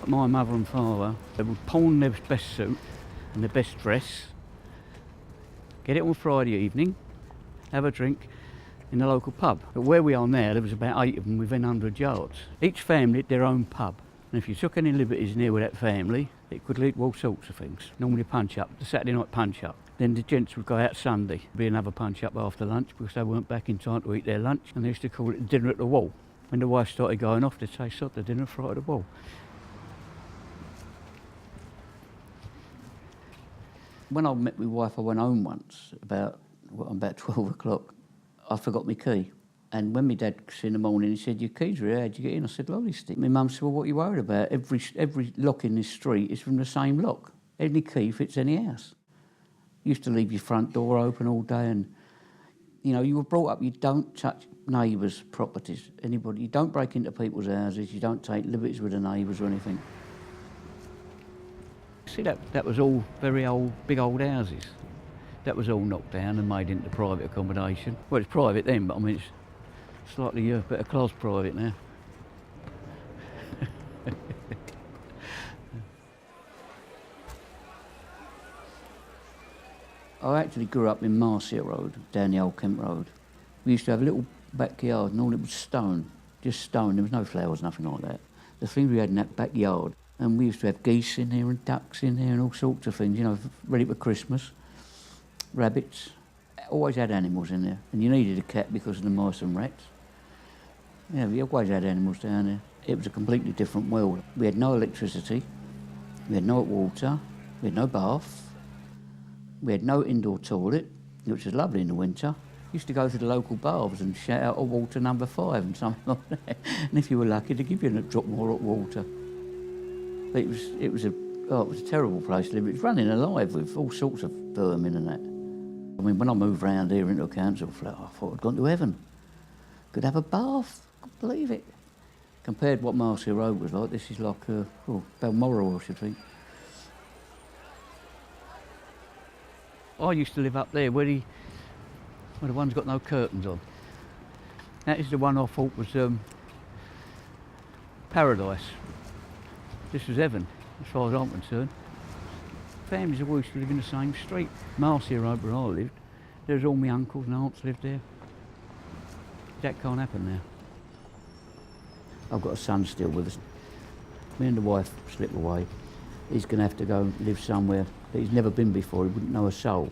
my mother and father, they would pawn their best suit and their best dress, get it on Friday evening, have a drink in the local pub. But where we are now, there was about 8 of them within 100 yards. Each family had their own pub. And if you took any liberties near with that family, it could lead to all sorts of things. Normally punch up, the Saturday night punch up. Then the gents would go out Sunday, be another punch up after lunch because they weren't back in time to eat their lunch, and they used to call it dinner at the wall. When the wife started going off, they'd say, sod the dinner, fry at the wall. When I met my wife, I went home once, about 12 o'clock. I forgot my key. And when my dad was in the morning, he said, your keys are here, how'd you get in? I said, lolly stick. My mum said, well, what are you worried about? Every lock in this street is from the same lock. Any key fits any house. You used to leave your front door open all day, and, you know, you were brought up, you don't touch neighbours' properties, anybody. You don't break into people's houses, you don't take liberties with the neighbours or anything. See, that was all very old, big old houses. That was all knocked down and made into private accommodation. Well, it's private then, but I mean, it's slightly better class private now. I actually grew up in Marcia Road, down the old Kent Road. We used to have a little backyard and all it was stone, just stone. There was no flowers, nothing like that. The things we had in that backyard, and we used to have geese in there and ducks in there and all sorts of things, you know, ready for Christmas. Rabbits, always had animals in there. And you needed a cat because of the mice and rats. Yeah, we always had animals down there. It was a completely different world. We had no electricity, we had no water, we had no bath, we had no indoor toilet, which was lovely in the winter. We used to go to the local baths and shout out, oh, water number 5 and something like that. And if you were lucky, they'd give you a drop more hot water. But it was a terrible place to live. It was running alive with all sorts of vermin and that. I mean, when I moved round here into a council flat, I thought I'd gone to heaven. Could have a bath, I couldn't believe it. Compared to what Marcia Road was like, this is like Balmoral, I should think. I used to live up there where the one's got no curtains on. That is the one I thought was paradise. This was heaven, as far as I'm concerned. Families have always lived in the same street. Marcia Road where I lived, there's all my uncles and aunts lived there. That can't happen now. I've got a son still with us. Me and the wife slip away. He's going to have to go and live somewhere that he's never been before. He wouldn't know a soul.